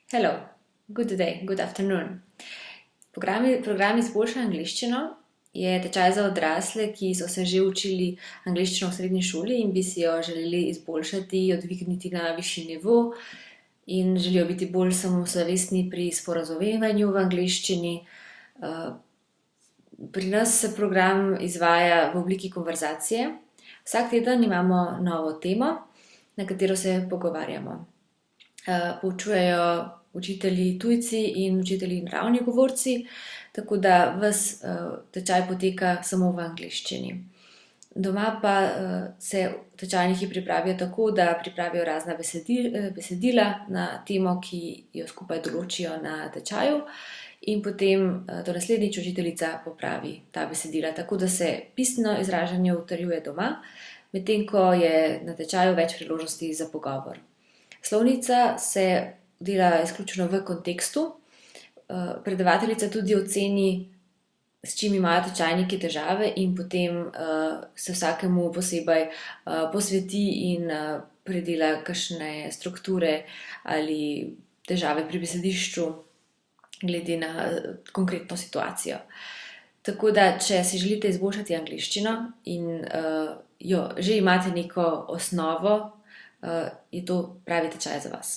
Hello, good day, good afternoon. Program Izboljšaj angleščino je tečaj za odrasle, ki so se že učili angleščino v srednji šoli in bi si jo želeli izboljšati, jo dvigniti na višji nivo in želijo biti bolj samozavestni pri sporazumevanju v angleščini. Pri nas se program izvaja v obliki konverzacije. Vsak teden imamo novo temo, na katero se pogovarjamo. Poučujejo učitelji tujci in učitelji naravni govorci, tako da ves tečaj poteka samo v angleščini. Doma pa se tečajniki pripravijo tako, da pripravijo razna besedila na temo, ki jo skupaj določijo na tečaju, in potem naslednjič učiteljica popravi ta besedila, tako da se pisno izražanje utrjuje doma, medtem ko je na tečaju več priložnosti za pogovor. Slovnica se dela izključno v kontekstu. Predavateljica tudi oceni, s čim imajo tečajniki težave, in potem se vsakemu posebej posveti in predela kakšne strukture ali težave pri besedišču glede na konkretno situacijo. Tako da, če si želite izboljšati angleščino in jo že imate neko osnovo, je to pravi tečaj za vas.